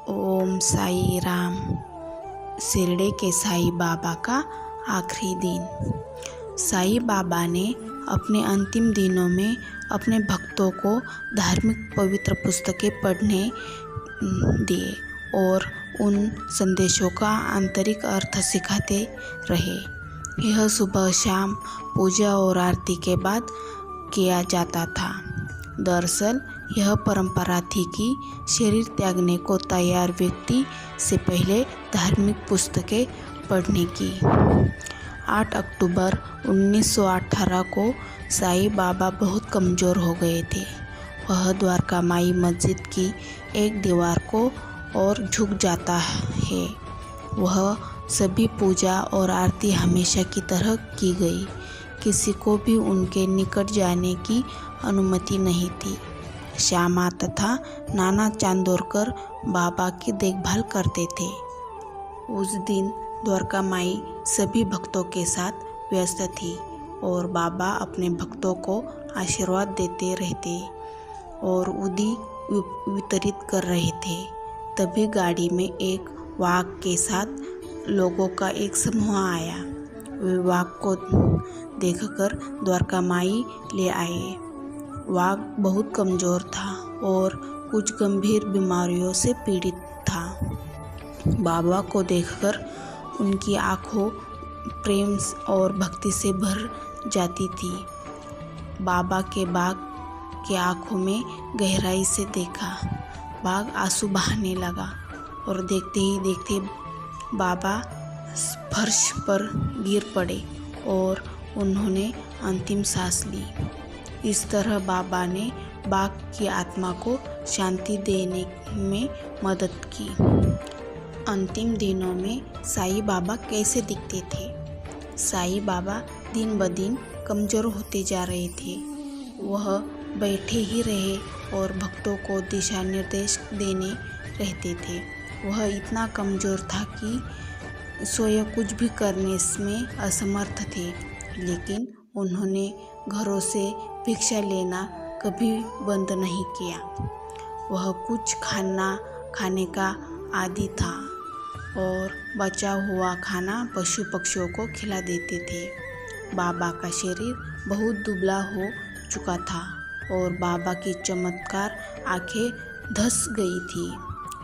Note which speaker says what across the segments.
Speaker 1: ओम साई राम। शिरडी के साई बाबा का आखिरी दिन। साई बाबा ने अपने अंतिम दिनों में अपने भक्तों को धार्मिक पवित्र पुस्तकें पढ़ने दिए और उन संदेशों का आंतरिक अर्थ सिखाते रहे। यह सुबह शाम पूजा और आरती के बाद किया जाता था। दरअसल यह परंपरा थी कि शरीर त्यागने को तैयार व्यक्ति से पहले धार्मिक पुस्तकें पढ़ने की। 8 अक्टूबर 1918 को साई बाबा बहुत कमज़ोर हो गए थे। वह द्वारका माई मस्जिद की एक दीवार को और झुक जाता है। वह सभी पूजा और आरती हमेशा की तरह की गई। किसी को भी उनके निकट जाने की अनुमति नहीं थी। श्यामा तथा नाना चांदोरकर बाबा की देखभाल करते थे। उस दिन द्वारका माई सभी भक्तों के साथ व्यस्त थी और बाबा अपने भक्तों को आशीर्वाद देते रहते और उदी वितरित कर रहे थे। तभी गाड़ी में एक वाघ के साथ लोगों का एक समूह आया। वे वाघ को देखकर द्वारका माई ले आए। वाघ बहुत कमज़ोर था और कुछ गंभीर बीमारियों से पीड़ित था। बाबा को देखकर उनकी आंखों प्रेम और भक्ति से भर जाती थी। बाबा के बाघ के आंखों में गहराई से देखा। बाघ आंसू बहाने लगा और देखते ही देखते बाबा फर्श पर गिर पड़े और उन्होंने अंतिम सांस ली। इस तरह बाबा ने बाघ की आत्मा को शांति देने में मदद की। अंतिम दिनों में साई बाबा कैसे दिखते थे? साई बाबा दिन ब दिन कमज़ोर होते जा रहे थे। वह बैठे ही रहे और भक्तों को दिशा निर्देश देने रहते थे। वह इतना कमज़ोर था कि स्वयं कुछ भी करने में असमर्थ थे, लेकिन उन्होंने घरों से भिक्षा लेना कभी बंद नहीं किया। वह कुछ खाने का आदी था और बचा हुआ खाना पशु पक्षियों को खिला देते थे। बाबा का शरीर बहुत दुबला हो चुका था और बाबा की चमत्कार आंखें धंस गई थी,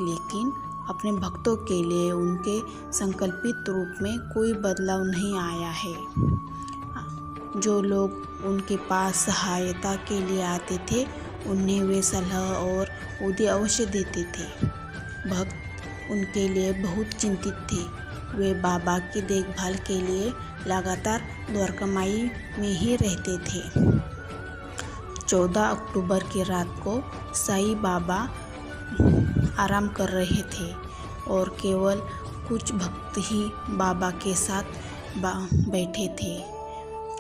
Speaker 1: लेकिन अपने भक्तों के लिए उनके संकल्पित रूप में कोई बदलाव नहीं आया है। जो लोग उनके पास सहायता के लिए आते थे, उन्हें वे सलाह और उदी अवश्य देते थे। भक्त उनके लिए बहुत चिंतित थे। वे बाबा की देखभाल के लिए लगातार द्वारका माई में ही रहते थे। 14 अक्टूबर की रात को साई बाबा आराम कर रहे थे और केवल कुछ भक्त ही बाबा के साथ बैठे थे।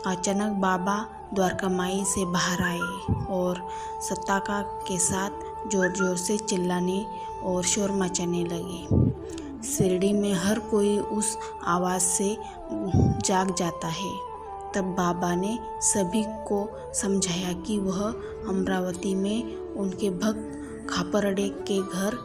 Speaker 1: अचानक बाबा द्वारका माई से बाहर आए और सत्ताका के साथ जोर जोर से चिल्लाने और शोर मचाने लगे। शिरडी में हर कोई उस आवाज़ से जाग जाता है। तब बाबा ने सभी को समझाया कि वह अमरावती में उनके भक्त खापरडे के घर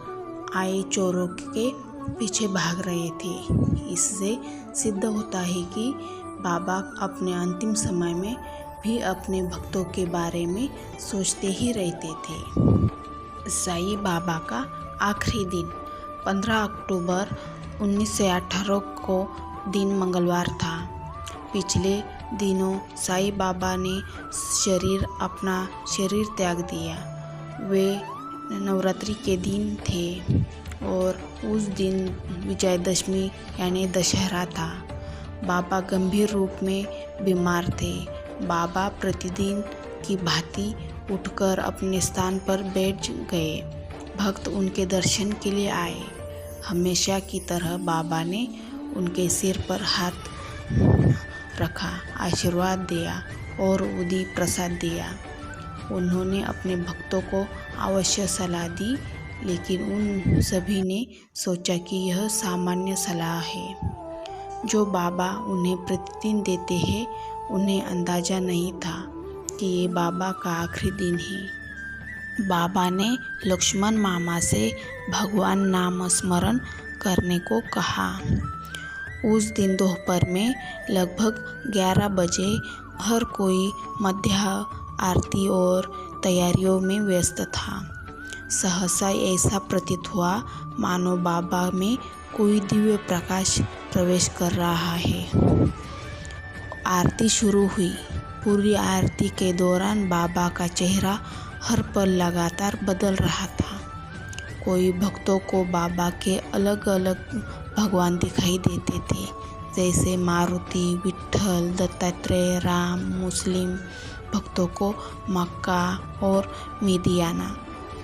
Speaker 1: आए चोरों के पीछे भाग रहे थे। इससे सिद्ध होता है कि बाबा अपने अंतिम समय में भी अपने भक्तों के बारे में सोचते ही रहते थे। साई बाबा का आखिरी दिन 15 अक्टूबर 1918 को दिन मंगलवार था। पिछले दिनों साई बाबा ने अपना शरीर त्याग दिया। वे नवरात्रि के दिन थे और उस दिन विजयदशमी यानी दशहरा था। बाबा गंभीर रूप में बीमार थे। बाबा प्रतिदिन की भांति उठकर अपने स्थान पर बैठ गए। भक्त उनके दर्शन के लिए आए। हमेशा की तरह बाबा ने उनके सिर पर हाथ रखा, आशीर्वाद दिया और उदी प्रसाद दिया। उन्होंने अपने भक्तों को अवश्य सलाह दी, लेकिन उन सभी ने सोचा कि यह सामान्य सलाह है जो बाबा उन्हें प्रतिदिन देते हैं। उन्हें अंदाज़ा नहीं था कि ये बाबा का आखिरी दिन है। बाबा ने लक्ष्मण मामा से भगवान नाम स्मरण करने को कहा। उस दिन दोपहर में लगभग 11 बजे हर कोई मध्य आरती और तैयारियों में व्यस्त था। सहसा ऐसा प्रतीत हुआ मानो बाबा में कोई दिव्य प्रकाश प्रवेश कर रहा है। आरती शुरू हुई। पूरी आरती के दौरान बाबा का चेहरा हर पल लगातार बदल रहा था। कोई भक्तों को बाबा के अलग अलग भगवान दिखाई देते थे, जैसे मारुति, विट्ठल, दत्तात्रेय, राम। मुस्लिम भक्तों को मक्का और मिदियाना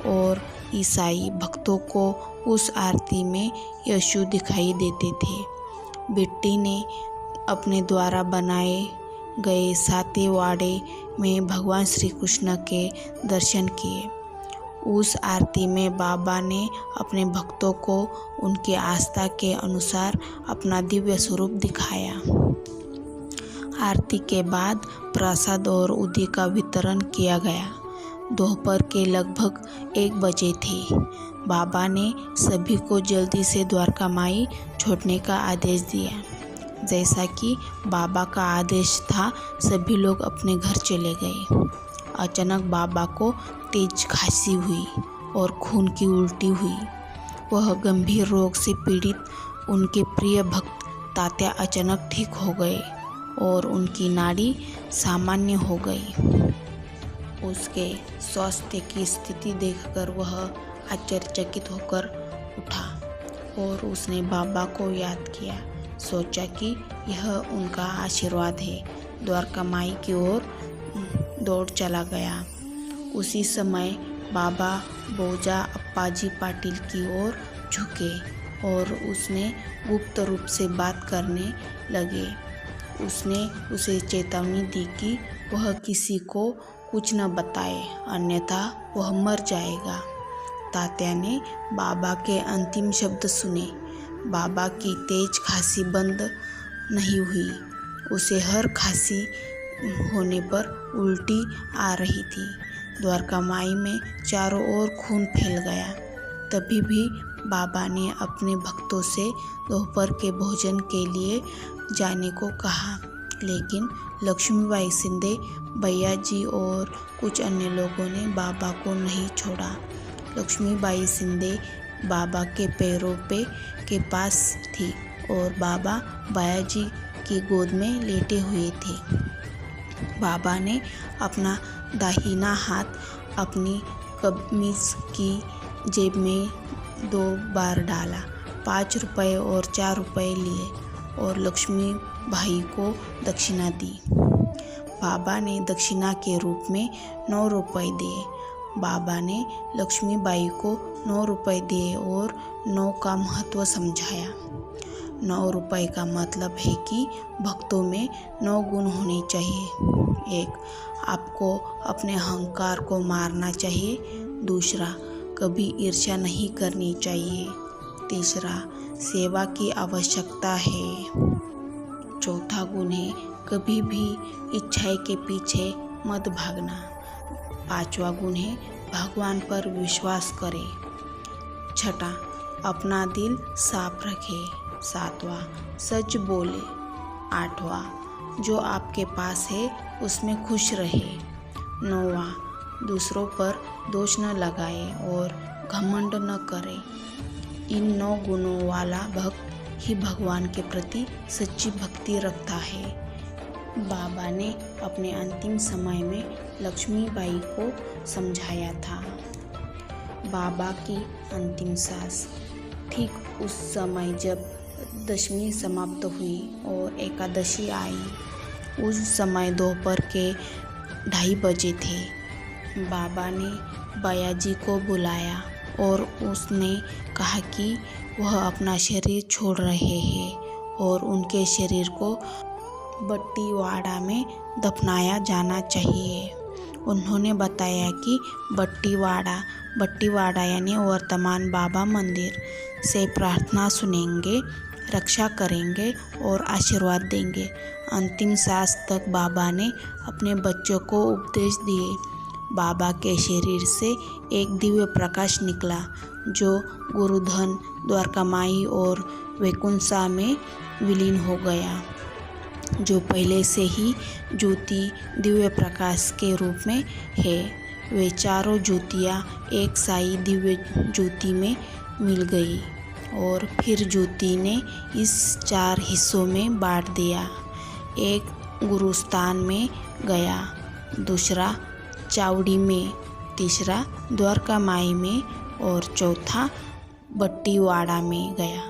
Speaker 1: और ईसाई भक्तों को उस आरती में यीशु दिखाई देते थे। बिट्टी ने अपने द्वारा बनाए गए साते वाड़े में भगवान श्री कृष्ण के दर्शन किए। उस आरती में बाबा ने अपने भक्तों को उनकी आस्था के अनुसार अपना दिव्य स्वरूप दिखाया। आरती के बाद प्रसाद और उदी का वितरण किया गया। दोपहर के लगभग 1 बजे थे। बाबा ने सभी को जल्दी से द्वारका माई छोड़ने का आदेश दिया। जैसा कि बाबा का आदेश था, सभी लोग अपने घर चले गए। अचानक बाबा को तेज खांसी हुई और खून की उल्टी हुई। वह गंभीर रोग से पीड़ित उनके प्रिय भक्त तात्या अचानक ठीक हो गए और उनकी नाड़ी सामान्य हो गई। उसके स्वास्थ्य की स्थिति देखकर वह आश्चर्यचकित होकर उठा और उसने बाबा को याद किया। सोचा कि यह उनका आशीर्वाद है। द्वारका माई की ओर दौड़ चला गया। उसी समय बाबा बोजा अप्पाजी पाटिल की ओर झुके और उसने गुप्त रूप से बात करने लगे। उसने उसे चेतावनी दी कि वह किसी को कुछ न बताए, अन्यथा वह मर जाएगा। तात्या ने बाबा के अंतिम शब्द सुने। बाबा की तेज खांसी बंद नहीं हुई। उसे हर खांसी होने पर उल्टी आ रही थी। द्वारका माई में चारों ओर खून फैल गया। तभी भी बाबा ने अपने भक्तों से दोपहर के भोजन के लिए जाने को कहा, लेकिन लक्ष्मीबाई शिंदे, भैया जी और कुछ अन्य लोगों ने बाबा को नहीं छोड़ा। लक्ष्मीबाई शिंदे बाबा के पैरों के पास थी और बाबा भैया जी की गोद में लेटे हुए थे। बाबा ने अपना दाहिना हाथ अपनी कमीज की जेब में 2 बार डाला, 5 रुपए और 4 रुपए लिए और लक्ष्मी भाई को दक्षिणा दी। बाबा ने दक्षिणा के रूप में 9 रुपए दिए। बाबा ने लक्ष्मीबाई को 9 रुपए दिए और 9 का महत्व समझाया। 9 रुपए का मतलब है कि भक्तों में 9 गुण होने चाहिए। 1, आपको अपने अहंकार को मारना चाहिए। 2, कभी ईर्ष्या नहीं करनी चाहिए। 3, सेवा की आवश्यकता है। 4 गुण है, कभी भी इच्छाएं के पीछे मत भागना। 5वां गुण है, भगवान पर विश्वास करें। 6, अपना दिल साफ रखे। 7वां, सच बोले। 8वां, जो आपके पास है उसमें खुश रहे। 9वां, दूसरों पर दोष न लगाए और घमंड न करे। इन 9 गुणों वाला भक्त ही भगवान के प्रति सच्ची भक्ति रखता है। बाबा ने अपने अंतिम समय में लक्ष्मीबाई को समझाया था। बाबा की अंतिम सांस ठीक उस समय जब दशमी समाप्त हुई और एकादशी आई। उस समय दोपहर के 2:30 बजे थे। बाबा ने भैया जी को बुलाया और उसने कहा कि वह अपना शरीर छोड़ रहे हैं और उनके शरीर को बट्टीवाड़ा में दफनाया जाना चाहिए। उन्होंने बताया कि बट्टीवाड़ा यानी वर्तमान बाबा मंदिर से प्रार्थना सुनेंगे, रक्षा करेंगे और आशीर्वाद देंगे। अंतिम सांस तक बाबा ने अपने बच्चों को उपदेश दिए। बाबा के शरीर से एक दिव्य प्रकाश निकला जो गुरुधन, द्वारकामाई और वैकुंठा में विलीन हो गया, जो पहले से ही ज्योति दिव्य प्रकाश के रूप में है। वे चारों ज्योतियाँ एक साई दिव्य ज्योति में मिल गई और फिर ज्योति ने इस 4 हिस्सों में बांट दिया। एक गुरुस्थान में गया, दूसरा चावड़ी में, तीसरा द्वारकामाई में और चौथा बट्टीवाड़ा में गया।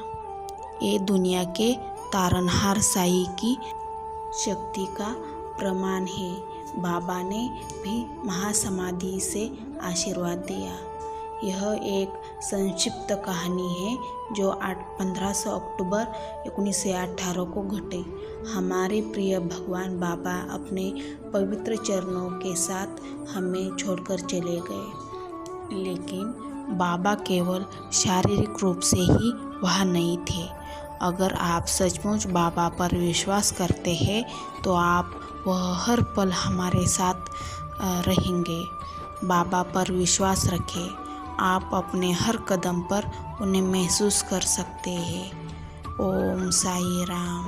Speaker 1: ये दुनिया के तारनहार साई की शक्ति का प्रमाण है। बाबा ने भी महासमाधि से आशीर्वाद दिया। यह एक संक्षिप्त कहानी है जो 15 अक्टूबर 1918 को घटे। हमारे प्रिय भगवान बाबा अपने पवित्र चरणों के साथ हमें छोड़कर चले गए, लेकिन बाबा केवल शारीरिक रूप से ही वहाँ नहीं थे। अगर आप सचमुच बाबा पर विश्वास करते हैं तो आप वह हर पल हमारे साथ रहेंगे। बाबा पर विश्वास रखें, आप अपने हर कदम पर उन्हें महसूस कर सकते हैं। ओम साई राम।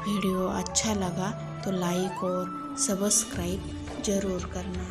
Speaker 1: वीडियो अच्छा लगा तो लाइक और सब्सक्राइब ज़रूर करना।